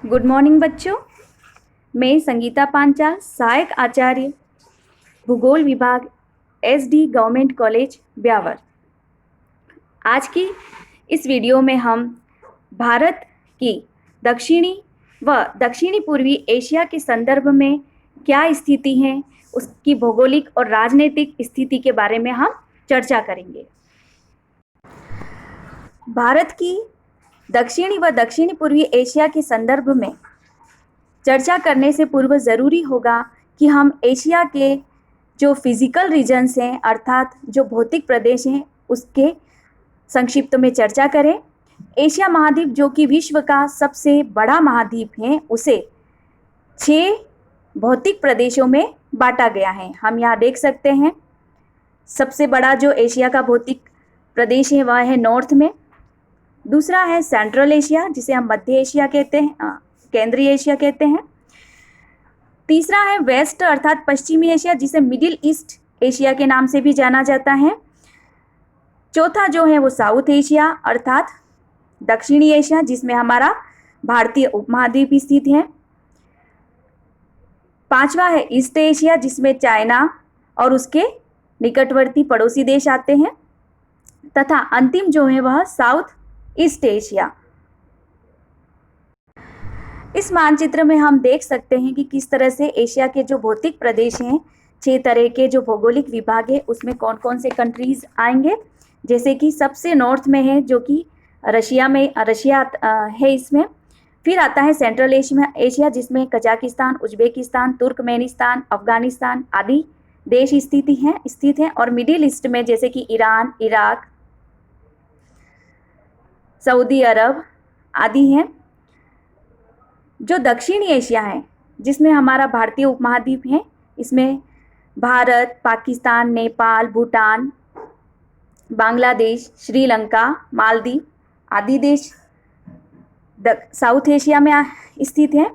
Good morning बच्चों। मैं संगीता पांचाल, सहायक आचार्य भूगोल विभाग SD गवर्नमेंट कॉलेज ब्यावर। आज की इस वीडियो में हम भारत की दक्षिणी व दक्षिणी पूर्वी एशिया के संदर्भ में क्या स्थिति है, उसकी भौगोलिक और राजनीतिक स्थिति के बारे में हम चर्चा करेंगे। भारत की दक्षिणी व दक्षिणी पूर्वी एशिया के संदर्भ में चर्चा करने से पूर्व ज़रूरी होगा कि हम एशिया के जो फिजिकल रीजन्स हैं, अर्थात जो भौतिक प्रदेश हैं, उसके संक्षिप्त में चर्चा करें। एशिया महाद्वीप, जो कि विश्व का सबसे बड़ा महाद्वीप है, उसे 6 भौतिक प्रदेशों में बांटा गया है। हम यहाँ देख सकते हैं सबसे बड़ा जो एशिया का भौतिक प्रदेश है वह है नॉर्थ में। दूसरा है सेंट्रल एशिया, जिसे हम मध्य एशिया कहते हैं, केंद्रीय एशिया कहते हैं। तीसरा है वेस्ट अर्थात पश्चिमी एशिया, जिसे मिडिल ईस्ट एशिया के नाम से भी जाना जाता है। चौथा जो है वो साउथ एशिया अर्थात दक्षिणी एशिया, जिसमें हमारा भारतीय उपमहाद्वीप स्थित है। पांचवा है ईस्ट एशिया, जिसमें चाइना और उसके निकटवर्ती पड़ोसी देश आते हैं। तथा अंतिम जो है वह साउथ ईस्ट एशिया। इस मानचित्र में हम देख सकते हैं कि किस तरह से एशिया के जो भौतिक प्रदेश हैं, 6 तरह के जो भौगोलिक विभाग है, उसमें कौन कौन से कंट्रीज आएंगे। जैसे कि सबसे नॉर्थ में है जो कि रशिया है इसमें। फिर आता है सेंट्रल एशिया, जिसमें कजाकिस्तान, उज्बेकिस्तान, तुर्कमेनिस्तान, अफगानिस्तान आदि देश स्थित हैं। और मिडिल ईस्ट में जैसे कि ईरान, इराक, सऊदी अरब आदि हैं। जो दक्षिणी एशिया है, जिसमें हमारा भारतीय उपमहाद्वीप है, इसमें भारत, पाकिस्तान, नेपाल, भूटान, बांग्लादेश, श्रीलंका, मालदीव आदि देश साउथ एशिया में स्थित हैं।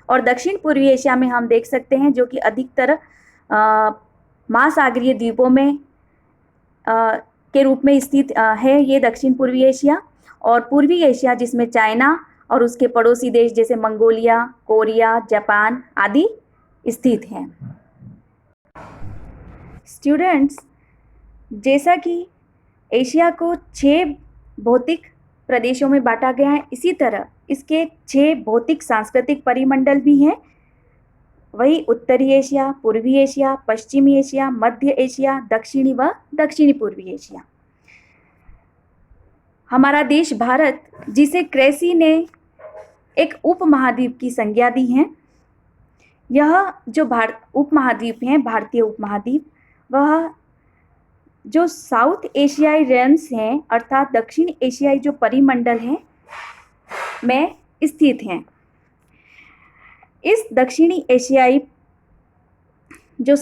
और दक्षिण पूर्वी एशिया में हम देख सकते हैं जो कि अधिकतर महासागरीय द्वीपों में के रूप में स्थित है ये दक्षिण पूर्वी एशिया। और पूर्वी एशिया, जिसमें चाइना और उसके पड़ोसी देश जैसे मंगोलिया, कोरिया, जापान आदि स्थित हैं। स्टूडेंट्स, जैसा कि एशिया को 6 भौतिक प्रदेशों में बांटा गया है, इसी तरह इसके 6 भौतिक सांस्कृतिक परिमंडल भी हैं। वही उत्तरी एशिया, पूर्वी एशिया, पश्चिमी एशिया, मध्य एशिया, दक्षिणी व दक्षिणी पूर्वी एशिया। हमारा देश भारत, जिसे क्रेसी ने एक उपमहाद्वीप की संज्ञा दी है, यह जो उपमहाद्वीप है, भारतीय उपमहाद्वीप, वह जो साउथ एशियाई रेम्स हैं अर्थात दक्षिण एशियाई जो परिमंडल हैं में स्थित हैं। इस दक्षिणी एशियाई जो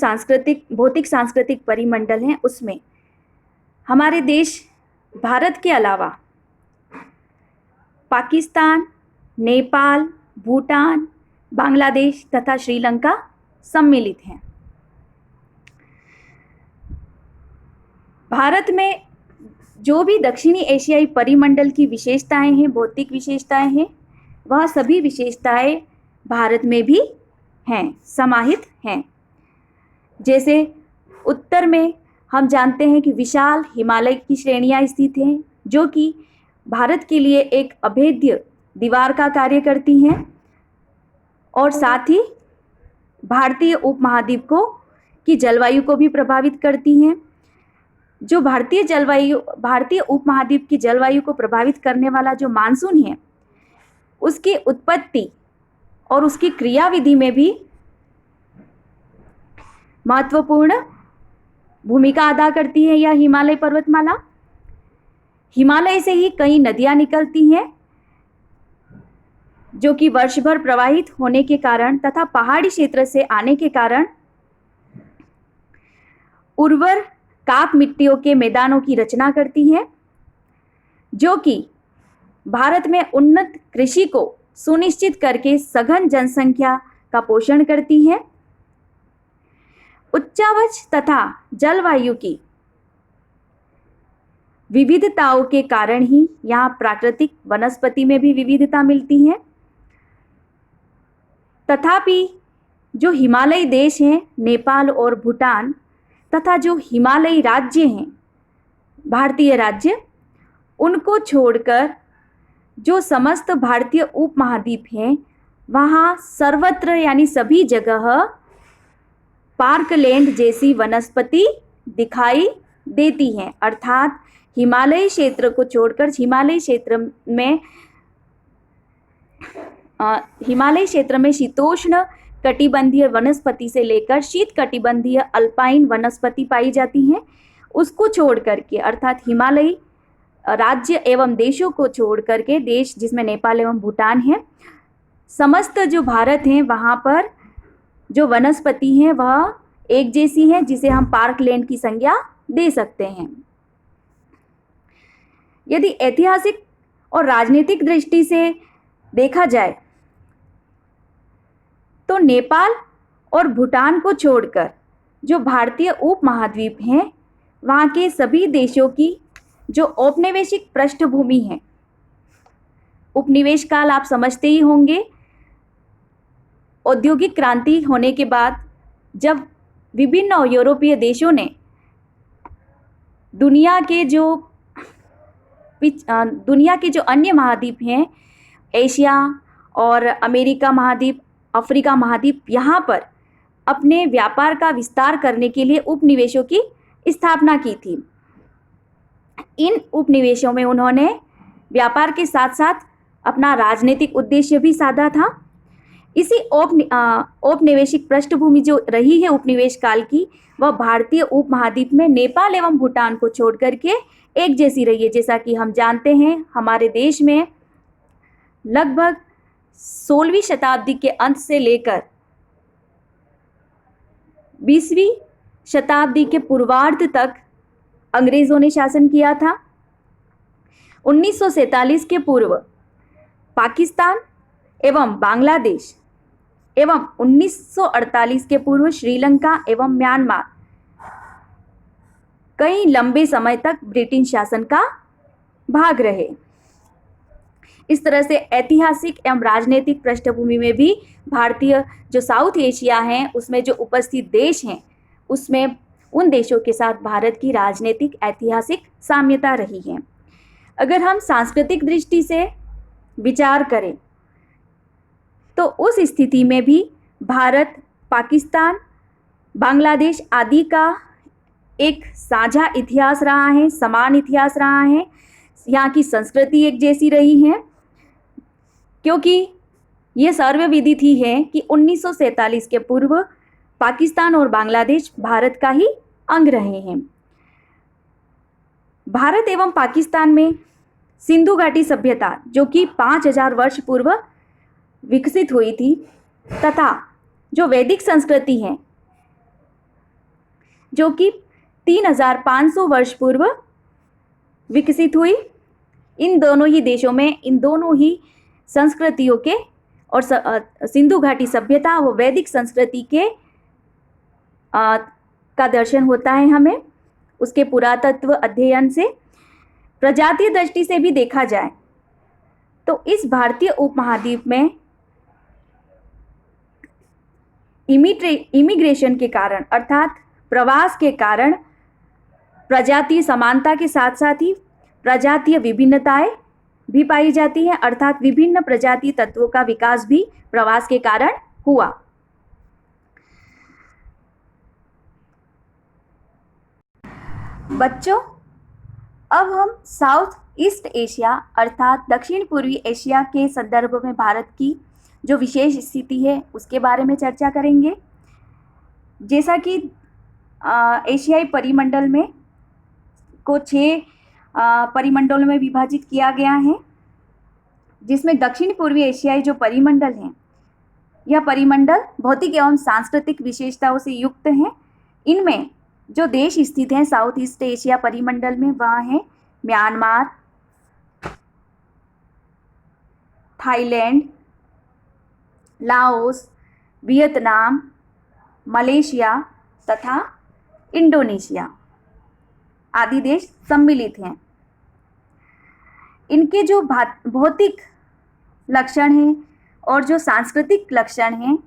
भौतिक सांस्कृतिक परिमंडल हैं, उसमें हमारे देश भारत के अलावा पाकिस्तान, नेपाल, भूटान, बांग्लादेश तथा श्रीलंका सम्मिलित हैं। भारत में जो भी दक्षिणी एशियाई परिमंडल की विशेषताएं हैं, भौतिक विशेषताएं हैं, वह सभी विशेषताएं भारत में भी हैं, समाहित हैं। जैसे उत्तर में हम जानते हैं कि विशाल हिमालय की श्रेणियां स्थित हैं, जो कि भारत के लिए एक अभेद्य दीवार का कार्य करती हैं और साथ ही भारतीय उपमहाद्वीप की जलवायु को भी प्रभावित करती हैं। जो भारतीय उपमहाद्वीप की जलवायु को प्रभावित करने वाला जो मानसून है, उसकी उत्पत्ति और उसकी क्रियाविधि में भी महत्वपूर्ण भूमिका अदा करती है यह हिमालय पर्वतमाला। हिमालय से ही कई नदियां निकलती हैं, जो कि वर्ष भर प्रवाहित होने के कारण तथा पहाड़ी क्षेत्र से आने के कारण उर्वर काप मिट्टियों के मैदानों की रचना करती हैं, जो कि भारत में उन्नत कृषि को सुनिश्चित करके सघन जनसंख्या का पोषण करती हैं। उच्चावच तथा जलवायु की विविधताओं के कारण ही यहाँ प्राकृतिक वनस्पति में भी विविधता मिलती है। तथापि जो हिमालयी देश हैं नेपाल और भूटान तथा जो हिमालयी राज्य हैं भारतीय राज्य, उनको छोड़कर जो समस्त भारतीय उपमहाद्वीप हैं वहाँ सर्वत्र यानी सभी जगह पार्कलैंड जैसी वनस्पति दिखाई देती हैं। अर्थात हिमालयी क्षेत्र को छोड़कर हिमालय क्षेत्र में शीतोष्ण कटिबंधीय वनस्पति से लेकर शीत कटिबंधीय अल्पाइन वनस्पति पाई जाती हैं। उसको छोड़ करके अर्थात हिमालयी राज्य एवं देशों को छोड़ करके देश जिसमें नेपाल एवं भूटान है, समस्त जो भारत हैं वहाँ पर जो वनस्पति हैं वह एक जैसी है, जिसे हम पार्कलैंड की संज्ञा दे सकते हैं। यदि ऐतिहासिक और राजनीतिक दृष्टि से देखा जाए तो नेपाल और भूटान को छोड़कर जो भारतीय उपमहाद्वीप हैं वहाँ के सभी देशों की जो औपनिवेशिक पृष्ठभूमि है, उपनिवेश काल आप समझते ही होंगे। औद्योगिक क्रांति होने के बाद जब विभिन्न यूरोपीय देशों ने दुनिया के जो अन्य महाद्वीप हैं, एशिया और अमेरिका महाद्वीप, अफ्रीका महाद्वीप, यहाँ पर अपने व्यापार का विस्तार करने के लिए उपनिवेशों की स्थापना की थी। इन उपनिवेशों में उन्होंने व्यापार के साथ साथ अपना राजनीतिक उद्देश्य भी साधा था। इसी औपनिवेशिक पृष्ठभूमि जो रही है उपनिवेश काल की, वह भारतीय उपमहाद्वीप में नेपाल एवं भूटान को छोड़ करके एक जैसी रही है। जैसा कि हम जानते हैं, हमारे देश में लगभग 16वीं शताब्दी के अंत से लेकर 20वीं शताब्दी के पूर्वार्ध तक अंग्रेजों ने शासन किया था। 1947 के पूर्व पाकिस्तान एवं बांग्लादेश एवं 1948 के पूर्व श्रीलंका एवं म्यांमार कई लंबे समय तक ब्रिटिश शासन का भाग रहे। इस तरह से ऐतिहासिक एवं राजनीतिक पृष्ठभूमि में भी भारतीय जो साउथ एशिया हैं उसमें जो उपस्थित देश हैं उसमें उन देशों के साथ भारत की राजनीतिक ऐतिहासिक साम्यता रही है। अगर हम सांस्कृतिक दृष्टि से विचार करें तो उस स्थिति में भी भारत, पाकिस्तान, बांग्लादेश आदि का एक साझा इतिहास रहा है, समान इतिहास रहा है। यहाँ की संस्कृति एक जैसी रही है, क्योंकि ये सर्वविदित है कि 1947 के पूर्व पाकिस्तान और बांग्लादेश भारत का ही अंग रहे हैं। भारत एवं पाकिस्तान में सिंधु घाटी सभ्यता जो कि 5000 वर्ष पूर्व विकसित हुई थी तथा जो वैदिक संस्कृति है जो कि 3500 वर्ष पूर्व विकसित हुई, इन दोनों ही देशों में इन दोनों ही संस्कृतियों के और सिंधु घाटी सभ्यता व वैदिक संस्कृति के का दर्शन होता है हमें उसके पुरातत्व अध्ययन से। प्रजातीय दृष्टि से भी देखा जाए तो इस भारतीय उपमहाद्वीप में इमिग्रेशन के कारण अर्थात प्रवास के कारण प्रजातीय समानता के साथ साथ ही प्रजातीय विभिन्नताएं भी पाई जाती हैं, अर्थात विभिन्न प्रजातीय तत्वों का विकास भी प्रवास के कारण हुआ। बच्चों, अब हम साउथ ईस्ट एशिया अर्थात दक्षिण पूर्वी एशिया के संदर्भ में भारत की जो विशेष स्थिति है उसके बारे में चर्चा करेंगे। जैसा कि एशियाई परिमंडल में को 6 परिमंडलों में विभाजित किया गया है, जिसमें दक्षिण पूर्वी एशियाई जो परिमंडल है यह परिमंडल भौतिक एवं सांस्कृतिक विशेषताओं से युक्त हैं। इनमें जो देश स्थित हैं साउथ ईस्ट एशिया परिमंडल में वह हैं Myanmar, Thailand, Laos, Vietnam, Malaysia तथा इंडोनेशिया आदि देश सम्मिलित हैं। इनके जो भौतिक लक्षण हैं और जो सांस्कृतिक लक्षण हैं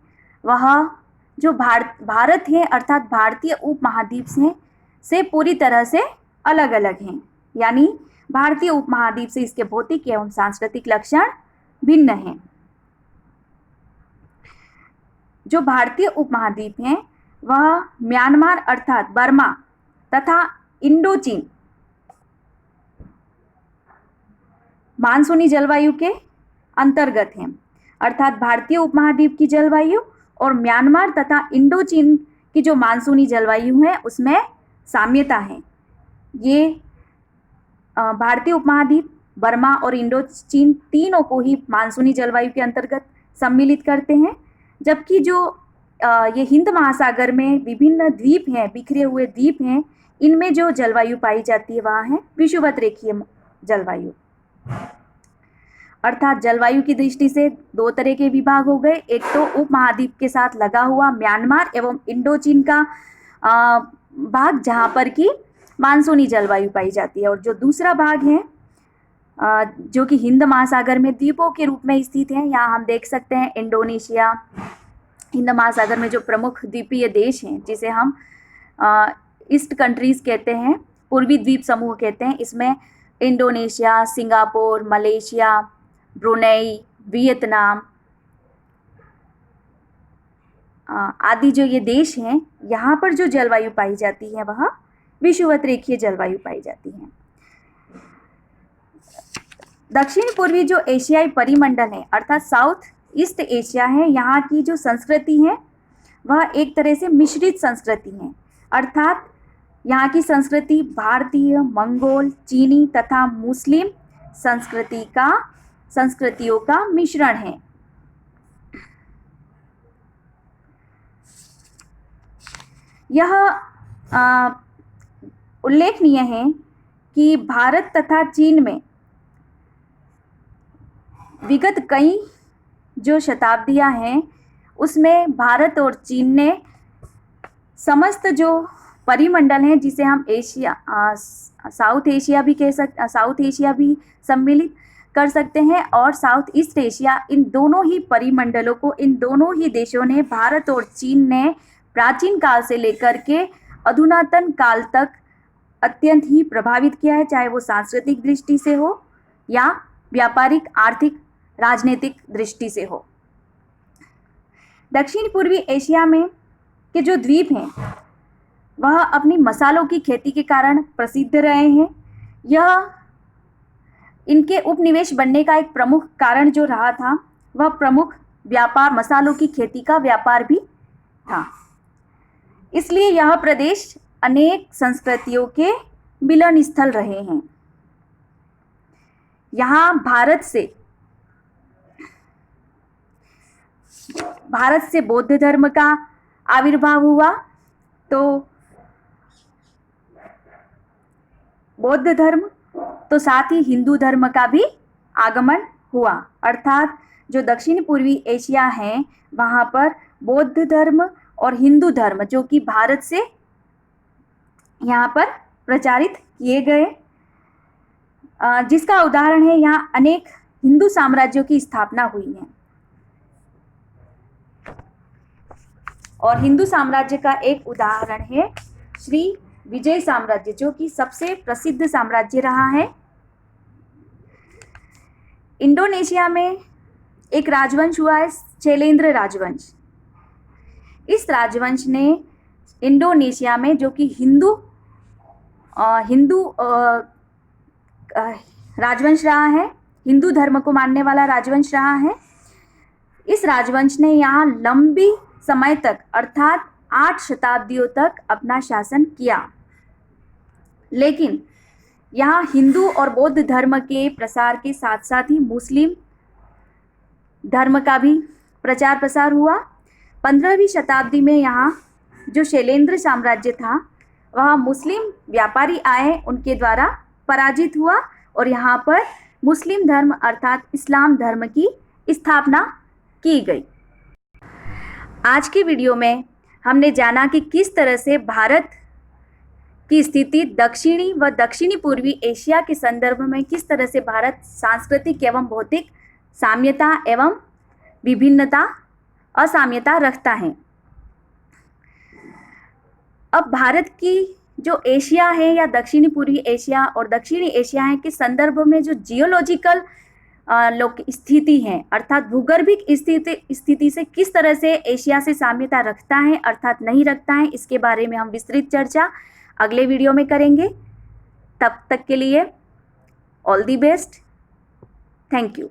वह जो भारत है अर्थात भारतीय उपमहाद्वीप से पूरी तरह से अलग अलग हैं। यानी भारतीय उपमहाद्वीप से इसके भौतिक एवं सांस्कृतिक लक्षण भिन्न हैं। जो भारतीय उपमहाद्वीप हैं वह म्यांमार अर्थात बर्मा तथा इंडोचीन मानसूनी जलवायु के अंतर्गत हैं। अर्थात भारतीय उपमहाद्वीप की जलवायु और म्यांमार तथा इंडोचीन की जो मानसूनी जलवायु है उसमें साम्यता है। ये भारतीय उपमहाद्वीप, बर्मा और इंडोचीन तीनों को ही मानसूनी जलवायु के अंतर्गत सम्मिलित करते हैं। जबकि जो ये हिंद महासागर में विभिन्न द्वीप हैं, बिखरे हुए द्वीप हैं, इनमें जो जलवायु पाई जाती है वह है विषुवत रेखीय जलवायु। अर्थात जलवायु की दृष्टि से दो तरह के विभाग हो गए। एक तो उपमहाद्वीप के साथ लगा हुआ म्यांमार एवं इंडोचीन का भाग जहाँ पर कि मानसूनी जलवायु पाई जाती है, और जो दूसरा भाग है जो कि हिंद महासागर में द्वीपों के रूप में स्थित है। यहाँ हम देख सकते हैं इंडोनेशिया, हिंद महासागर में जो प्रमुख द्वीपीय देश हैं जिसे हम ईस्ट कंट्रीज़ कहते हैं, पूर्वी द्वीप समूह कहते हैं, इसमें Indonesia, Singapore, Malaysia, Brunei, Vietnam आदि जो ये देश हैं, यहाँ पर जो जलवायु पाई जाती है वह विषुवत रेखीय जलवायु पाई जाती है। दक्षिण पूर्वी जो एशियाई परिमंडल है अर्थात साउथ ईस्ट एशिया है, यहाँ की जो संस्कृति है वह एक तरह से मिश्रित संस्कृति है। अर्थात यहाँ की संस्कृति भारतीय, मंगोल, चीनी तथा मुस्लिम संस्कृतियों का मिश्रण है। यह उल्लेखनीय है कि भारत तथा चीन में विगत कई जो शताब्दियां हैं उसमें भारत और चीन ने समस्त जो परिमंडल हैं जिसे हम एशिया साउथ एशिया भी सम्मिलित कर सकते हैं और साउथ ईस्ट एशिया, इन दोनों ही परिमंडलों को इन दोनों ही देशों ने, भारत और चीन ने प्राचीन काल से लेकर के अधुनातन काल तक अत्यंत ही प्रभावित किया है, चाहे वो सांस्कृतिक दृष्टि से हो या व्यापारिक, आर्थिक, राजनीतिक दृष्टि से हो। दक्षिण पूर्वी एशिया में के जो द्वीप हैं वह अपनी मसालों की खेती के कारण प्रसिद्ध रहे हैं। यह इनके उपनिवेश बनने का एक प्रमुख कारण जो रहा था वह प्रमुख व्यापार, मसालों की खेती का व्यापार भी था। इसलिए यह प्रदेश अनेक संस्कृतियों के मिलन स्थल रहे हैं। यहाँ भारत से बौद्ध धर्म का आविर्भाव हुआ, तो बौद्ध धर्म तो साथ ही हिंदू धर्म का भी आगमन हुआ। अर्थात जो दक्षिण पूर्वी एशिया है वहाँ पर बौद्ध धर्म और हिंदू धर्म जो कि भारत से यहाँ पर प्रचारित किए गए, जिसका उदाहरण है यहाँ अनेक हिंदू साम्राज्यों की स्थापना हुई है। और हिंदू साम्राज्य का एक उदाहरण है श्री विजय साम्राज्य जो कि सबसे प्रसिद्ध साम्राज्य रहा है। इंडोनेशिया में एक राजवंश हुआ है, शैलेंद्र राजवंश। इस राजवंश ने इंडोनेशिया में जो कि हिंदू राजवंश रहा है, हिंदू धर्म को मानने वाला राजवंश रहा है। इस राजवंश ने यहाँ लंबी समय तक अर्थात 8 शताब्दियों तक अपना शासन किया। लेकिन यहाँ हिंदू और बौद्ध धर्म के प्रसार के साथ साथ ही मुस्लिम धर्म का भी प्रचार प्रसार हुआ। 15वीं शताब्दी में यहाँ जो शैलेंद्र साम्राज्य था वह मुस्लिम व्यापारी आए, उनके द्वारा पराजित हुआ और यहाँ पर मुस्लिम धर्म अर्थात इस्लाम धर्म की स्थापना की गई। आज की वीडियो में हमने जाना कि किस तरह से भारत की स्थिति दक्षिणी व दक्षिणी पूर्वी एशिया के संदर्भ में किस तरह से भारत सांस्कृतिक एवं भौतिक साम्यता एवं विभिन्नता असाम्यता रखता है। अब भारत की जो एशिया है या दक्षिणी पूर्वी एशिया और दक्षिणी एशिया है के संदर्भ में जो जियोलॉजिकल स्थिति है अर्थात भूगर्भिक स्थिति से किस तरह से एशिया से साम्यता रखता है अर्थात नहीं रखता है, इसके बारे में हम विस्तृत चर्चा अगले वीडियो में करेंगे। तब तक के लिए all the best. Thank you.